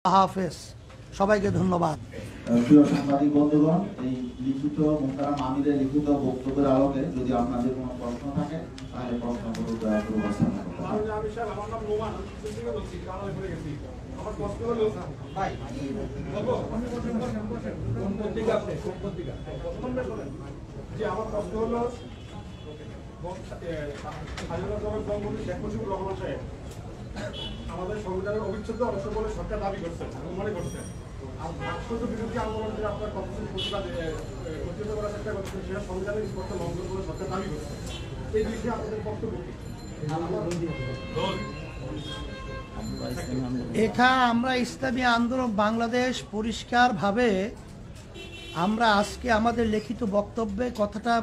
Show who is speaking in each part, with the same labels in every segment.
Speaker 1: হাফেজ, সবাইকে ধন্যবাদ।
Speaker 2: প্রিয় সাংবাদিক বন্ধুগণ, এই লিখিত মোহতারাম আমিরের লিখিত বক্তব্যের আলোকে যদি আপনাদের কোনো প্রশ্ন থাকে তাহলে প্রশ্নগুলো দয়া করে উপস্থাপন করতে পারেন।
Speaker 3: আমার নাম নোমান, থেকে বলছি, কারণ হয়ে গেছি। আমার প্রশ্ন হলো ভাই যে আমার প্রশ্ন হলো আমাদের সংবিধানের অবিচ্ছেদ্য অংশ বলে সরকার দাবি করছে, মনে করছে। আর ভাস্কর্য বিরোধী আন্দোলন যে আপনার কতদিন প্রতিবাদ করার চেষ্টা করছেন, সেটা সংবিধানের স্পষ্ট লঙ্ঘন বলে সরকার দাবি করছে। এই বিষয়ে আপনাদের বক্তব্য কি?
Speaker 1: এটা আমরা ইসলামী আন্দোলন বাংলাদেশ পরিষ্কারভাবে আমরা আজকে আমাদের লিখিত বক্তব্যে কথাটা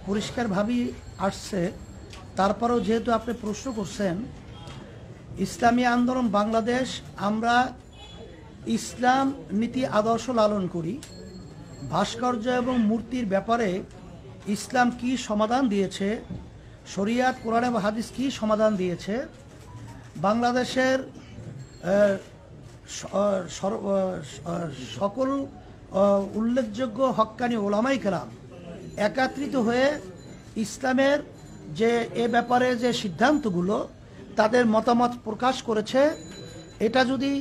Speaker 1: পরিষ্কারভাবেই আসছে। তারপরেও যেহেতু আপনি প্রশ্ন করছেন, ইসলামী আন্দোলন বাংলাদেশ আমরা ইসলাম নীতি আদর্শ লালন করি। ভাস্কর্য এবং মূর্তির ব্যাপারে ইসলাম কি সমাধান দিয়েছে, শরিয়াত কোরআন এবং হাদিস কি সমাধান দিয়েছে, বাংলাদেশের সকল উল্লেখযোগ্য হক্কানি ওলামাই কেরাম একত্রিত হয়ে ইসলামের যে এ ব্যাপারে যে সিদ্ধান্তগুলো তাদের মতামত প্রকাশ করেছে, এটা যদি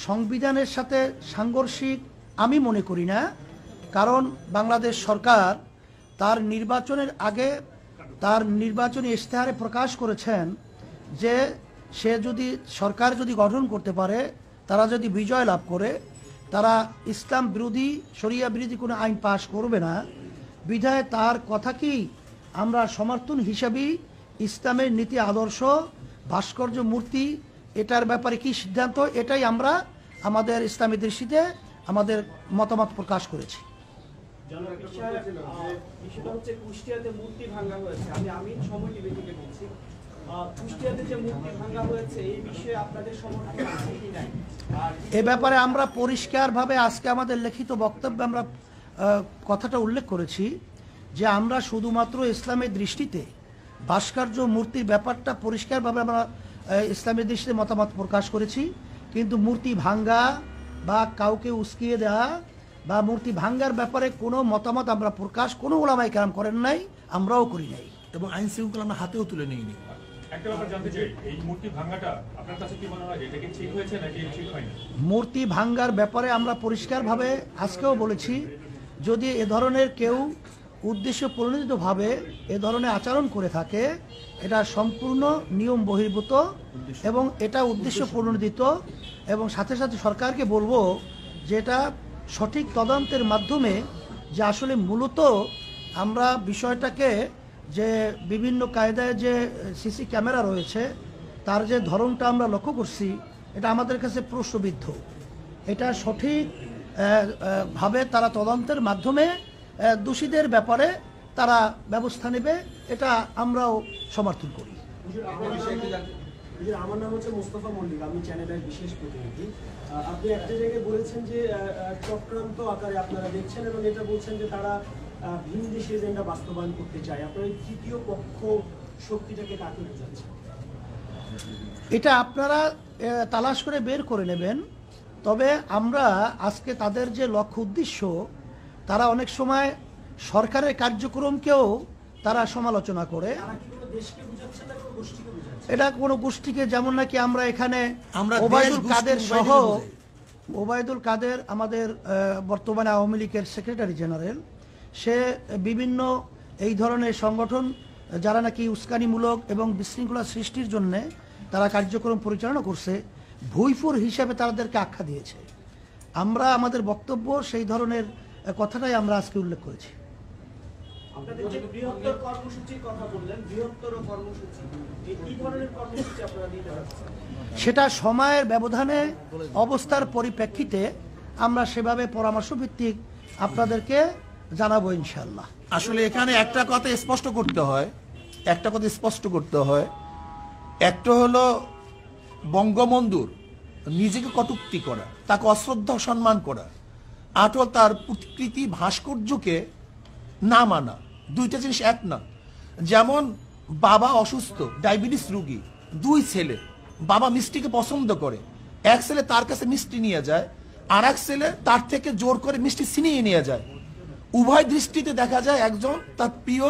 Speaker 1: সংবিধানের সাথে সাংঘর্ষিক আমি মনে করি না। কারণ বাংলাদেশ সরকার তার নির্বাচনের আগে তার নির্বাচনী ইশতেহারে প্রকাশ করেছেন যে সে যদি সরকার যদি গঠন করতে পারে, তারা যদি বিজয় লাভ করে, তারা ইসলাম বিরোধী শরিয়া বিরোধী কোনো আইন পাশ করবে না। বিধায় তার কথা কি আমরা সমর্থন হিসাবেই ইসলামের নীতি আদর্শ ভাস্কর্য মূর্তি এটার ব্যাপারে কি সিদ্ধান্ত, এটাই আমরা আমাদের ইসলামী দৃষ্টিতে আমাদের মতামত প্রকাশ করেছি।
Speaker 4: বিষয়টা হচ্ছে কুষ্টিয়াতে মূর্তি ভাঙা হয়েছে। আমি সময় টিভি থেকে বলছি, কুষ্টিয়াতে যে মূর্তি ভাঙা হয়েছে এই বিষয়ে আপনাদের সমর্থন আছে কি নাই?
Speaker 1: এ ব্যাপারে আমরা পরিষ্কারভাবে আজকে আমাদের লিখিত বক্তব্যে আমরা কথাটা উল্লেখ করেছি যে আমরা শুধুমাত্র ইসলামের দৃষ্টিতে ভাস্কর্য মূর্তির ব্যাপারটা পরিষ্কারভাবে আমরা ইসলামের দৃষ্টিতে মতামত প্রকাশ করেছি। কিন্তু মূর্তি ভাঙ্গা বা কাউকে উস্কিয়ে দেওয়া বা মূর্তি ভাঙ্গার ব্যাপারে কোনো মতামত আমরা প্রকাশ কোনো ওলামায়ে কেরাম করেন নাই, আমরাও করি নাই,
Speaker 5: এবং আইন শৃঙ্খলা আমরা হাতেও তুলে নিইনি।
Speaker 3: একটা ব্যাপার জানতে চাই, এই মূর্তি ভাঙাটা আপনার কাছে কি মনে হয় এটা কি ঠিক হয়েছে নাকি ঠিক হয়নি?
Speaker 1: মূর্তি ভাঙ্গার ব্যাপারে আমরা পরিষ্কারভাবে আজকেও বলেছি, যদি এ ধরনের কেউ উদ্দেশ্য প্রণোদিতভাবে এ ধরনের আচরণ করে থাকে, এটা সম্পূর্ণ নিয়ম বহির্ভূত এবং এটা উদ্দেশ্য প্রণোদিত। এবং সাথে সাথে সরকারকে বলবো যে এটা সঠিক তদন্তের মাধ্যমে যে আসলে মূলত আমরা বিষয়টাকে যে বিভিন্ন কায়দায় যে সিসি ক্যামেরা রয়েছে তার যে ধরনটা আমরা লক্ষ্য করছি, এটা আমাদের কাছে প্রশ্নবিদ্ধ। এটা সঠিক ভাবে তারা তদন্তের মাধ্যমে দোষীদের ব্যাপারে তারা ব্যবস্থা নেবে, এটা আমরাও সমর্থন করি।
Speaker 4: আমার নাম হচ্ছে মোস্তফা মল্লিক, আমি চ্যানেলের বিশেষ প্রতিনিধি। আপনি একটা জায়গায় বলেছেন যে চক্রান্ত আকারে আপনারা দেখছেন এবং এটা বলছেন যে তারা ভিনদেশি এজেন্ডা বাস্তবায়ন করতে চায়। আপনার এই তৃতীয় পক্ষ শক্তিটাকে কাকে বোঝাচ্ছে?
Speaker 1: এটা আপনারা তালাশ করে বের করে নেবেন। তবে আমরা আজকে তাদের যে লক্ষ্য উদ্দেশ্য, তারা অনেক সময় সরকারের কার্যক্রমকেও তারা সমালোচনা করে। এটা কোনো গোষ্ঠীকে, যেমন নাকি আমরা এখানে ওবায়দুল কাদের সহ, ওবায়দুল কাদের আমাদের বর্তমানে আওয়ামী লীগের সেক্রেটারি জেনারেল, সে বিভিন্ন এই ধরনের সংগঠন যারা নাকি উস্কানিমূলক এবং বিশৃঙ্খলা সৃষ্টির জন্যে তারা কার্যক্রম পরিচালনা করছে, ভুইফুর হিসাবে তাদেরকে আখ্যা দিয়েছে। আমরা আমাদের বক্তব্য সেই ধরনের কথাটাই আমরা আজকে উল্লেখ করেছি।
Speaker 4: আপনাদের যে বৃহত্তর কর্মসূচির কথা বললেন, বৃহত্তর কর্মসূচি এই ধরনের কর্মসূচি আপনারা দিতে পারছেন?
Speaker 1: সেটা সময়ের ব্যবধানে অবস্থার পরিপ্রেক্ষিতে আমরা সেভাবে পরামর্শ ভিত্তিক আপনাদেরকে জানাবো ইনশাআল্লাহ।
Speaker 5: আসলে এখানে একটা কথা স্পষ্ট করতে হয়, একটা হলো বঙ্গবন্ধুর নিজেকে কটূক্তি করা, তাকে অশ্রদ্ধা সম্মান করা, আর তার প্রতিকৃতি ভাস্কর্যকে না মানা, দুইটা জিনিস এক না। যেমন বাবা অসুস্থ, ডায়াবেটিস রোগী, দুই ছেলে, বাবা মিষ্টিকে পছন্দ করে, এক ছেলে তার কাছে মিষ্টি নিয়ে যায়, আর এক ছেলে তার থেকে জোর করে মিষ্টি ছিনিয়ে নিয়ে যায়। উভয় দৃষ্টিতে দেখা যায় একজন তার প্রিয়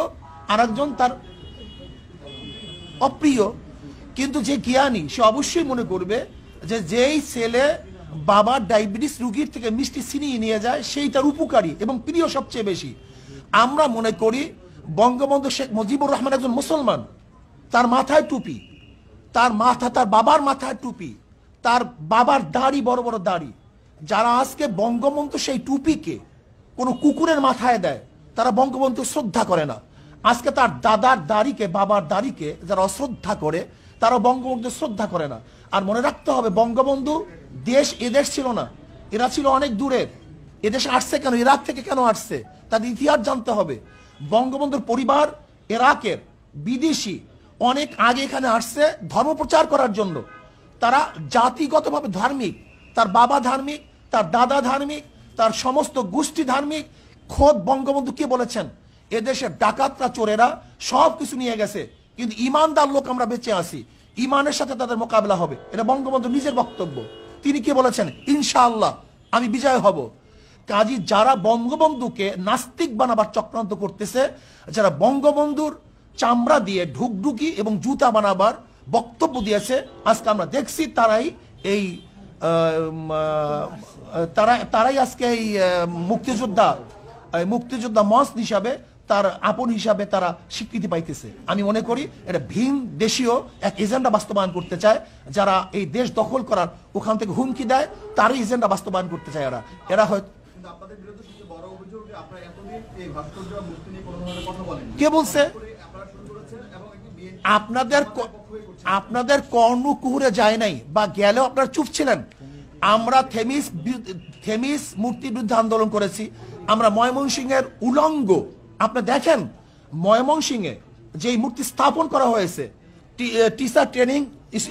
Speaker 5: আর একজন তার অপ্রিয়। কিন্তু যে জ্ঞানী সে অবশ্যই মনে করবে যে যেই ছেলে বাবার ডায়াবেটিস রোগীর থেকে মিষ্টি ছিনিয়ে নিয়ে যায় সেই তার উপকারী এবং প্রিয় সবচেয়ে বেশি। আমরা মনে করি বঙ্গবন্ধু শেখ মুজিবুর রহমান একজন মুসলমান, তার মাথায় টুপি, তার বাবার মাথায় টুপি, তার বাবার দাড়ি বড় বড় দাড়ি। যারা আজকে বঙ্গবন্ধু সেই টুপিকে কোনো কুকুরের মাথায় দেয় তারা বঙ্গবন্ধু শ্রদ্ধা করে না। আজকে তার দাদার দাড়িকে, বাবার দাড়িকে যারা অশ্রদ্ধা করে তারা বঙ্গবন্ধু শ্রদ্ধা করে না। আর মনে রাখতে হবে বঙ্গবন্ধু এদেশ ছিল না, এরা ছিল অনেক দূরের। এদেশে আসছে কেন, ইরাক থেকে কেন আসছে, তাদের ইতিহাস জানতে হবে। বঙ্গবন্ধুর পরিবার ইরাকের বিদেশি, অনেক আগে এখানে আসছে ধর্ম প্রচার করার জন্য। তারা জাতিগতভাবে ধার্মিক, তার বাবা ধার্মিক, তার দাদা ধার্মিক, তার সমস্ত গোষ্ঠী ধার্মিক। খোদ বঙ্গবন্ধু কে বলেছেন, এদেশের ডাকাতরা চোরেরা সব কিছু নিয়ে গেছে, কিন্তু ইমানদার লোক আমরা বেঁচে আসি, ইমানের সাথে তাদের মোকাবেলা হবে। এটা বঙ্গবন্ধু নিজের বক্তব্য। তিনি কি বলেছেন, ইনশাআল্লাহ আমি বিজয় হব। কাজী যারা বঙ্গবন্ধুকে নাস্তিক বানাবার চক্রান্ত করতেছে, যারা বঙ্গবন্ধুর চামড়া দিয়ে ঢুকঢুকি এবং জুতা বানাবার বক্তব্য দিয়েছে, আজকে আমরা দেখছি তারাই আজকে এই মুক্তিযোদ্ধা মঞ্চ হিসাবে, তার আপন হিসাবে তারা স্বীকৃতি পাইতেছে। আমি মনে করি এটা ভিন দেশীয় এক এজেন্ডা বাস্তবায়ন করতে চায়। যারা এই দেশ দখল করার ওখান থেকে হুমকি দেয় তারই এজেন্ডা বাস্তবায়ন করতে চায় এরা হয়তো।
Speaker 3: আপনাদের বিরুদ্ধে সবচেয়ে বড় অভিযোগ যে আপনারা এতদিন এই ভাস্কর্য মুক্তি নিয়ে কোনো ধরনের কথা বলেন।
Speaker 5: কে বলছে?
Speaker 3: আপনারা শুরু করেছেন এবং একটি
Speaker 5: আপনাদের কর্ণ কুহুরে যায় নাই, বা গেলেও আপনারা চুপ ছিলেন। আমরা থেমিস মূর্তির বিরুদ্ধে আন্দোলন করেছি। আমরা ময়মনসিংহের উলঙ্গ, আপনি দেখেন ময়মনসিংহে যে মূর্তি স্থাপন করা হয়েছে টিচার ট্রেনিং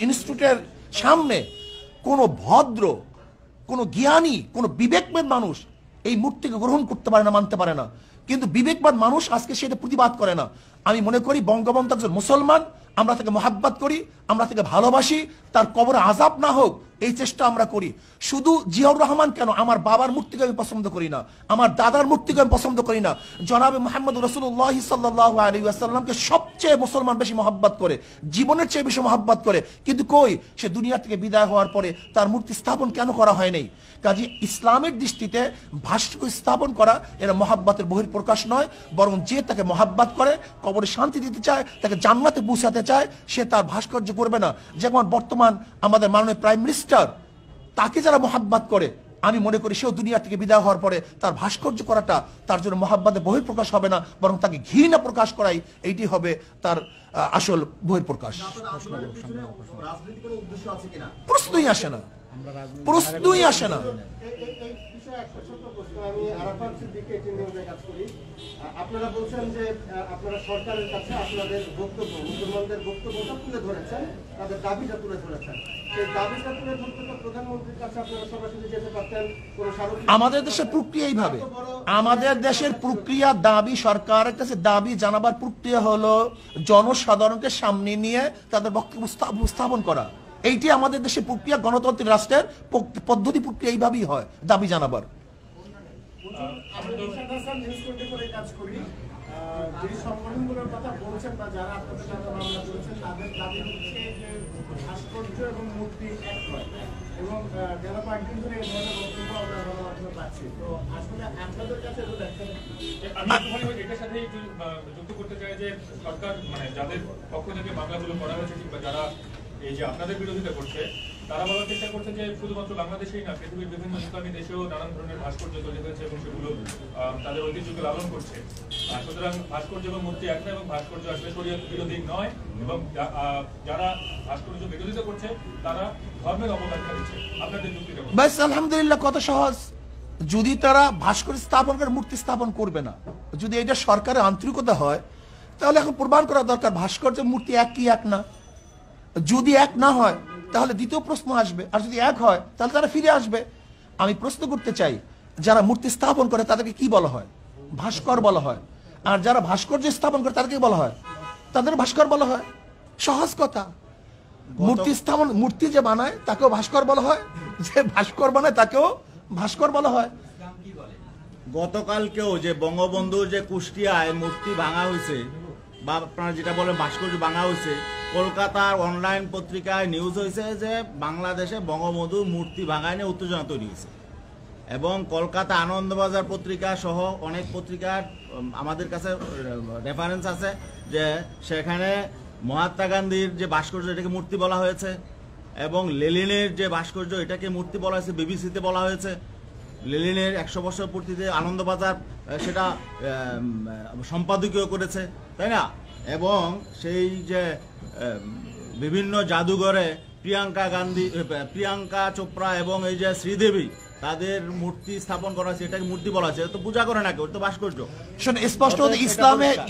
Speaker 5: ইনস্টিটিউটের সামনে, কোনো ভদ্র, কোনো জ্ঞানী, কোনো বিবেকবান মানুষ এই মূর্তিকে গ্রহণ করতে পারে না, মানতে পারে না। কিন্তু বিবেকবান মানুষ আজকে সেটা প্রতিবাদ করে না। আমি মনে করি বঙ্গবন্ধু একজন মুসলমান, আমরা তাকে মহাব্বত করি, আমরা তাকে ভালোবাসি, তার কবরে আযাব না হোক এই চেষ্টা আমরা করি। শুধু জিয়াউর রহমান কেন, আমার বাবার মূর্তিকে আমি পছন্দ করি না, আমার দাদার মূর্তিকে আমি পছন্দ করি না। জনাবে মুহাম্মদ রাসূলুল্লাহ সাল্লাল্লাহু আলাইহি ওয়াসাল্লামকে সবচেয়ে মুসলমান বেশি মহাব্বত করে, জীবনের চেয়ে বেশি মহাব্বত করে। কিন্তু কই, সে দুনিয়া থেকে বিদায় হওয়ার পরে তার মূর্তি স্থাপন কেন করা হয় নাই? কাজে ইসলামের দৃষ্টিতে ভাস্কর্য স্থাপন করা এরা মহাব্বতের বহিঃপ্রকাশ নয়, বরং যে তাকে মহাব্বত করে, কবরে শান্তি দিতে চায়, তাকে জান্নাতে পৌঁছাতে চায়, সে তার ভাস্কর্য করবে না। যেমন বর্তমান আমাদের মাননীয় প্রাইম মিনিস্টার, তাকে যারা মহাব্বত করে, আমি মনে করি সেও দুনিয়া থেকে বিদায় হওয়ার পরে তার ভাস্কর্য করাটা তার জন্য মহাব্বতের বহিঃপ্রকাশ হবে না, বরং তাকে ঘৃণা প্রকাশ করাই এইটি হবে তার আসল বহিঃপ্রকাশ। প্রশ্নই আসে না, প্রশ্নই আসে না।
Speaker 3: আমি আরাফাত সিদ্দিকী নিউজে কাজ করি। আপনারা বলছেন যে আপনারা সরকারের কাছে আপনাদের বক্তব্য, মুসলমানদের বক্তব্যটা তুলে ধরেছেন, তাদের দাবিটা তুলে ধরেছেন। সেই দাবিটা তুলে ধরতে তো প্রধানমন্ত্রীর কাছে আপনারা সরাসরি যেতে পারতেন।
Speaker 5: আমাদের দেশের প্রক্রিয়া এইভাবে, আমাদের দেশের প্রক্রিয়া দাবি, সরকারের কাছে দাবি জানাবার প্রক্রিয়া হলো জনসাধারণকে সামনে নিয়ে তাদের বক্তব্য উপস্থাপন করা। এইটি আমাদের দেশের প্রক্রিয়া, গণতান্ত্রিক রাষ্ট্রের পদ্ধতি প্রক্রিয়া এইভাবেই হয় দাবি জানাবার।
Speaker 3: যে সংগঠনগুলোর কথা বলছেন বা যারা আপনাদের সাথে মামলা করেছেন, তাদের দাবি হচ্ছে যে ভাস্কর্য এবং মূর্তি এক নয়, এবং গেল কয়েকদিন ধরে এই ধরনের বক্তব্য আমরা গণমাধ্যমে পাচ্ছি। তো আসলে আপনাদের কাছে
Speaker 6: আমি এটার সাথে যুক্ত করতে চাই যে সরকার, মানে যাদের পক্ষ থেকে মামলাগুলো করা হয়েছে কিংবা যারা এই যে আপনাদের বিরোধিতা করছে, তারা বলার চেষ্টা করছে যে শুধুমাত্র বাংলাদেশেই না, পৃথিবীর বিভিন্ন ইসলামী দেশেও নানান ধরনের ভাস্কর্য তৈরি হয়েছে এবং সেগুলো তাদের ঐতিহ্যকে লালন করছে। সুতরাং ভাস্কর্য এবং মূর্তি এক নয়, এবং ভাস্কর্য আসলে শরীয়ত বিরোধী নয়, এবং যারা ভাস্কর্য বিরোধিতা করছে তারা ধর্মের অবদান দিচ্ছে। আপনাদের যুক্তিটা
Speaker 5: ব্যাস, আলহামদুলিল্লাহ, কত সহজ। যদি তারা ভাস্কর্য স্থাপন করে মূর্তি স্থাপন করবে না, যদি এটা সরকারের আন্তরিকতা হয়, তাহলে এখন প্রমাণ করা দরকার ভাস্কর্য মূর্তি এক কি এক না। যদি এক না হয় তাহলে দ্বিতীয় প্রশ্ন আসবে, আর যদি এক হয় তাহলে তারা ফিরে আসবে। আমি প্রশ্ন করতে চাই, যারা মূর্তি স্থাপন করে তাদেরকে কি বলা হয়? ভাস্কর বলা হয়। আর যারা ভাস্কর্য স্থাপন করে তাদেরকে বলা হয়, তাদের ভাস্কর বলা হয়। সহজ কথা। মূর্তি স্থাপন, মূর্তি যে বানায় তাকেও ভাস্কর বলা হয়, যে ভাস্কর বানায় তাকেও ভাস্কর বলা হয়।
Speaker 7: গতকালকেও যে বঙ্গবন্ধুর যে কুষ্টিয়ায় মূর্তি ভাঙা হয়েছে বা আপনারা যেটা বলেন ভাস্কর্য ভাঙা হয়েছে, কলকাতার অনলাইন পত্রিকায় নিউজ হয়েছে যে বাংলাদেশে বঙ্গবন্ধুর মূর্তি ভাঙায় নিয়ে উত্তেজনা তৈরি হয়েছে। এবং কলকাতা আনন্দবাজার পত্রিকা সহ অনেক পত্রিকার আমাদের কাছে রেফারেন্স আছে যে সেখানে মহাত্মা গান্ধীর যে ভাস্কর্য এটাকে মূর্তি বলা হয়েছে, এবং লেনিনের যে ভাস্কর্য এটাকে মূর্তি বলা হয়েছে, বিবিসিতে বলা হয়েছে। লেনিনের 100 বছর পূর্তিতে আনন্দবাজার সেটা সম্পাদকীয় করেছে, তাই না? এবং সেই যে বিভিন্ন জাদুঘরে প্রিয়াঙ্কা চোপড়া এবং এই যে শ্রীদেবী তাদের মূর্তি স্থাপন করা হয়েছে, এটাকে মূর্তি বলা হয়েছে। তো পূজা করে না কেউ, তো ভাস্কর্য।
Speaker 5: শোন, স্পষ্ট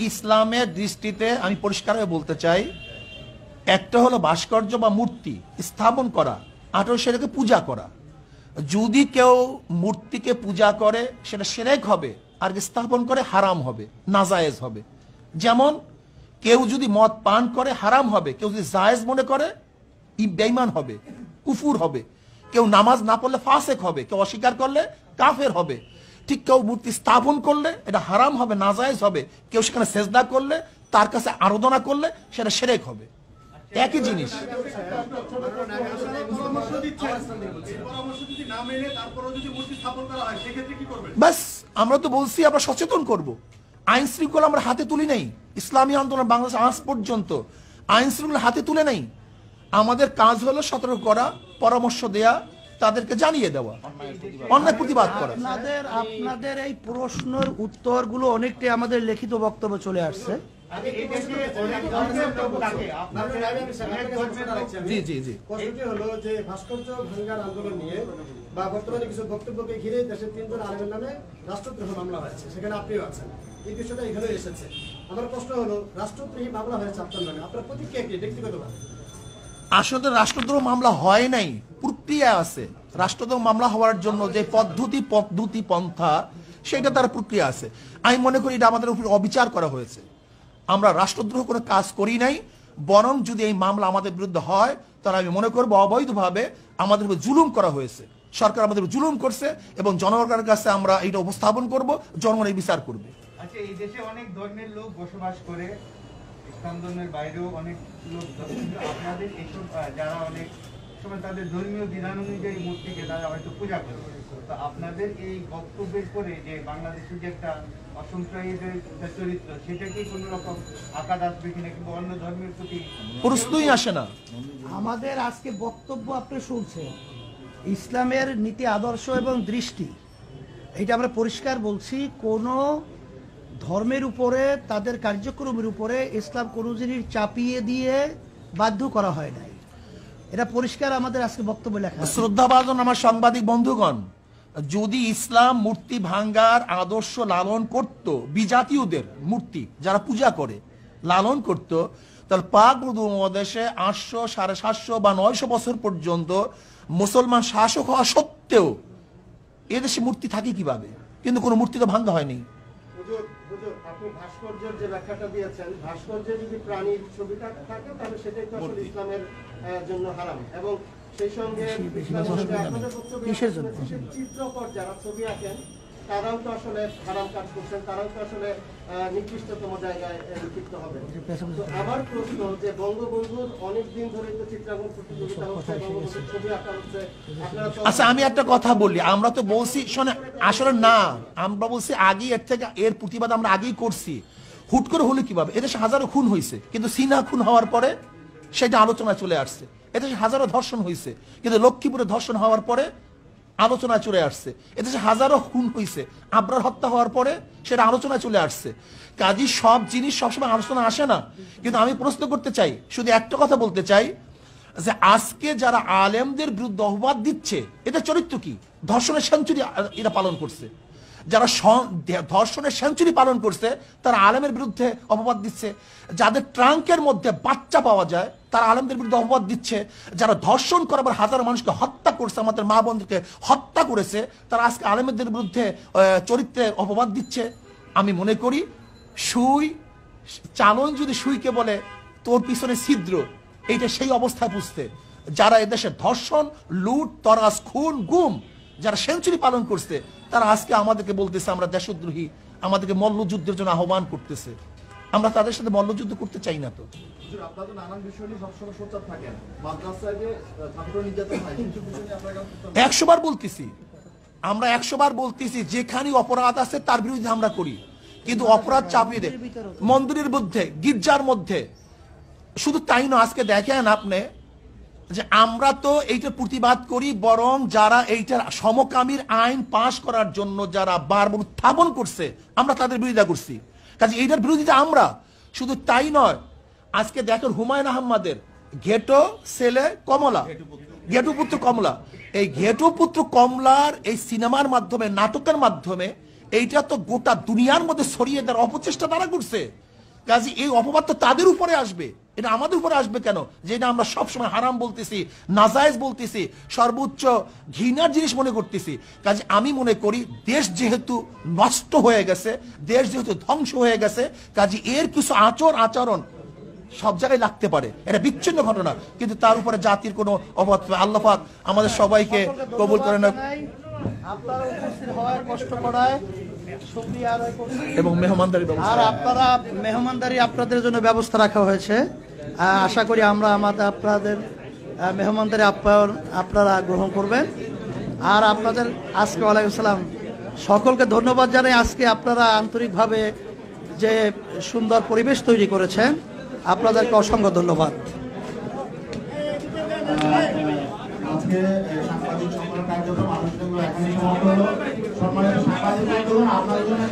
Speaker 5: ইসলামের দৃষ্টিতে আমি পরিষ্কারভাবে বলতে চাই, একটা হলো ভাস্কর্য বা মূর্তি স্থাপন করা, আর সেটাকে পূজা করা। যদি কেউ মূর্তিকে পূজা করে সেটা শিরক হবে, আর স্থাপন করে হারাম হবে, নাজায়েজ হবে। যেমন কেউ যদি মদ পান করে হারাম হবে, কেউ যদি জায়েজ মনে করে বেঈমান হবে, কুফুর হবে। কেউ নামাজ না পড়লে ফাসেক হবে, কেউ অস্বীকার করলে কাফের হবে। ঠিক কেউ মূর্তি স্থাপন করলে এটা হারাম হবে, নাজায়েজ হবে। কেউ সেখানে সেজদা করলে, তার কাছে আরাধনা করলে সেটা শিরক হবে। একই জিনিস। বাস আমরা তো বলছি আমরা সচেতন করব। আইন শৃঙ্খলা আমরা হাতে তুলি নাই। ইসলামী আন্দোলন বাংলাদেশ আজ পর্যন্ত আইন শৃঙ্খলা হাতে তুলে নাই। আমাদের কাজ হলো সতর্ক করা, পরামর্শ দেয়া, তাদেরকে জানিয়ে দেওয়া, অন্যায় প্রতিবাদ করা।
Speaker 1: আপনাদের এই প্রশ্নের উত্তরগুলো অনেকটাই আমাদের লিখিত বক্তব্য চলে আসছে।
Speaker 5: জি জি জি।
Speaker 3: কষ্টটি হলো যে ভাস্কর্য ভাঙ্গার আন্দোলন নিয়ে বা বর্তমানে কিছু বক্তব্যকে ঘিরে দেশের 3 জন আলেমের নামে রাষ্ট্রদ্রোহ মামলা হয়েছে, সেখানে আপনিও আছেন। এই বিষয়টা এখানে এসেছে। আমার প্রশ্ন হলো, রাষ্ট্রদ্রোহী মামলা হয়েছে আপনার নামে, আপনার প্রতিক্রিয়া কি ব্যক্তিগতভাবে?
Speaker 5: আসলে রাষ্ট্রদ্রোহ মামলা হয় নাই, প্রক্রিয়া আছে। রাষ্ট্রদ্রোহ মামলা হওয়ার জন্য যে পদ্ধতি পন্থা, সেটা তার প্রক্রিয়া আছে। আমি মনে করি এটা আমাদের উপর অবিচার করা হয়েছে। আমরা রাষ্ট্রদ্রোহ কোনো কাজ করি নাই, বরং যদি এই মামলা আমাদের বিরুদ্ধে হয় তাহলে আমি মনে করবো অবৈধভাবে আমাদের উপর জুলুম করা হয়েছে। সরকার আমাদের জুলুম করছে এবং জনগণের কাছে আমরা এটা উপস্থাপন করব, জনগণ এই বিচার করবে।
Speaker 8: আচ্ছা, এই দেশে অনেক ধর্মের লোক বসবাস করে, ইসলাম ধর্মের বাইরেও অনেক লোক। আপনাদের এইসব যারা অনেক সময় তাদের ধর্মীয় বিধান অনুযায়ী মূর্তিকে তারা হয়তো পূজা করে, তো আপনাদের এই বক্তব্যের পরে যে বাংলাদেশের যে একটা অসম্প্রদায়ের চরিত্র, সেটা কি কোনো রকম আঘাত আসবে কিনা, কিংবা অন্য ধর্মের প্রতি
Speaker 5: প্রশ্নই আসে না।
Speaker 1: আমাদের আজকে বক্তব্য আপনি শুনছেন, ইসলামের নীতি আদর্শ এবং দৃষ্টি, এটা আমরা পরিষ্কার বলছি। কোনো ধর্মের উপরে, তাদের কার্যক্রমের উপরে ইসলাম কোনো জিনিস চাপিয়ে দিয়ে বাধ্য করা হয় নাই, এটা পরিষ্কার আমাদের আজকে বক্তব্য লেখা।
Speaker 5: শ্রদ্ধাভাজন আমার সাংবাদিক বন্ধুগণ, যদি ইসলাম মূর্তি ভাঙ্গার আদর্শ লালন করত, বিজাতীয়দের মূর্তি যারা পূজা করে লালন করত, তাহলে পাক উপমহাদেশে 800, 750 বা 900 বছর পর্যন্ত মুসলমান শাসক হওয়া সত্ত্বেও এদেশে মূর্তি থাকে কিভাবে? কিন্তু কোনো মূর্তি তো ভাঙ্গা হয়নি।
Speaker 3: আপনি ভাস্কর্যের যে ব্যাখ্যাটা দিয়েছেন, ভাস্কর্যে যদি প্রাণীর ছবিটা থাকে তাহলে সেটাই তো আসলে ইসলামের জন্য হারাম। এবং সেই সঙ্গে চিত্রকর যারা ছবি আঁকেন তারাও তো আসলে হারাম কাজ করছেন, তারাও তো আসলে নিকৃষ্টতম জায়গায় লিপ্ত হবে। তো আমার প্রশ্ন যে বঙ্গবন্ধুর অনেকদিন ধরে তো চিত্রাঙ্কন প্রতিযোগিতা হচ্ছে, বঙ্গবন্ধুর ছবি আঁকা হচ্ছে।
Speaker 5: আচ্ছা, আমি একটা কথা বলি, আমরা তো বলছি শোনে, আসলে না, আমরা বলছি আগে এর প্রতিবাদ আমরা আগেই করছি। হুট করে হলো কিভাবে? এদেশে হাজারো খুন হয়েছে, কিন্তু সিনা খুন হওয়ার পরে সেটা আলোচনায় চলে আসছে। এদেশে হাজারো ধর্ষণ হয়েছে, কিন্তু লক্ষ্মীপুরে ধর্ষণ হওয়ার পরে আলোচনায় চলে আসছে। এদেশে হাজারো খুন হয়েছে, আবরার হত্যা হওয়ার পরে সেটা আলোচনায় চলে আসছে। কাজী সব জিনিস সবসময় আলোচনা আসে না। কিন্তু আমি প্রশ্ন করতে চাই, শুধু একটা কথা বলতে চাই, যে আজকে যারা আলেমদের বিরুদ্ধে অপবাদ দিচ্ছে, এটা চরিত্র কি? ধর্ষণের সেঞ্চুরি এরা পালন করছে। যারা ধর্ষণের সেঞ্চুরি পালন করছে তারা আলেমের বিরুদ্ধে অপবাদ দিচ্ছে। যাদের ট্রাঙ্কের মধ্যে বাচ্চা পাওয়া যায় তারা আলেমদের বিরুদ্ধে অপবাদ দিচ্ছে। যারা ধর্ষণ করাবার হাজারো মানুষকে হত্যা করছে, আমাদের মা বোনদেরকে হত্যা করেছে, তারা আজকে আলেমদের বিরুদ্ধে চরিত্রের অপবাদ দিচ্ছে। আমি মনে করি সুই চালন যদি সুইকে বলে তোর পিছনে ছিদ্র, এইটা সেই অবস্থায় বুঝতে যারা এদেশে ধর্ষণ, লুট, তরাস, খুন, গুম যারা সেঞ্চুরি পালন করছে, তারা আজকে আমাদেরকে বলতেছে আমরা দেশদ্রোহী, আমাদেরকে মল্লযুদ্ধের জন্য আহ্বান করতেছে। আমরা তাদের সাথে মল্লযুদ্ধ করতে চাই না। তো
Speaker 3: আপনারা তো নানান বিষয় নিয়ে সবসময় সোচ্চার থাকেন, মাদ্রাসায় যে ছাত্র নির্যাতন হয় কিছু বিষয় নিয়ে আপনারা
Speaker 5: 100 বার বলতেছি, আমরা 100 বার বলতেছি, যেখানে অপরাধ আছে তার বিরুদ্ধে আমরা করি, কিন্তু অপরাধ চাপিয়ে দেয় মন্দিরের মধ্যে, গির্জার মধ্যে। শুধু তাই না, আজকে দেখেন আপনি যে আমরা তো এইটার প্রতিবাদ করি, বরং যারা এইটার সমকামীর আইন পাশ করার জন্য যারা বারবার উত্থাপন করছে আমরা তাদের বিরোধিতা করছি। কাজে এইটার বিরোধিতা আমরা। শুধু তাই নয়, আজকে দেখেন হুমায়ুন আহমেদের ঘেটো ছেলে কমলা, ঘেটু পুত্র কমলা, এই ঘেটু পুত্র কমলার এই সিনেমার মাধ্যমে, নাটকের মাধ্যমে এইটা তো গোটা দুনিয়ার মধ্যে ছড়িয়ে দেওয়ার অপচেষ্টা তারা করছে। কাজে এই অপবাদ তো তাদের উপরে আসবে, এটা আমাদের উপরে আসবে কেন? যেটা আমরা সবসময় হারাম বলতেছি, নাজায়েজ বলতেছি, সর্বোচ্চ ঘৃণার জিনিস মনে করতেছি। কাজে আমি মনে করি দেশ যেহেতু নষ্ট হয়ে গেছে, দেশ যেহেতু ধ্বংস হয়ে গেছে, কাজে এর কিছু আচরণ সব জায়গায় লাগতে পারে, এটা বিচ্ছিন্ন ঘটনা, কিন্তু তার উপরে জাতির কোনো অপবাদ। আল্লাহ পাক আমাদের সবাইকে কবুল করে না।
Speaker 1: আপনারা উপস্থিত হওয়ার কষ্ট করায় শুকরিয়া আদায় করছি,
Speaker 5: এবং মেহমানদারি
Speaker 1: আর আপনারা মেহমানদারি আপনাদের জন্য ব্যবস্থা রাখা হয়েছে। আশা করি আপনাদের মেহমানদারি আপ্যায়ন আপনারা গ্রহণ করবেন। আর আপনাদের আজকে ওয়ালাইকুম আসসালাম, সকলকে ধন্যবাদ জানাই। আজকে আপনারা আন্তরিকভাবে যে সুন্দর পরিবেশ তৈরি করেছেন, আপনাদেরকে অসংখ্য ধন্যবাদ।
Speaker 2: আজকে সাংবাদিক সম্মেলন কার্যক্রম আনুষ্ঠানিকভাবে এখানে সমাপ্ত হলো। সম্মানিত সাংবাদিক বন্ধুগণ, আপনাদের জন্য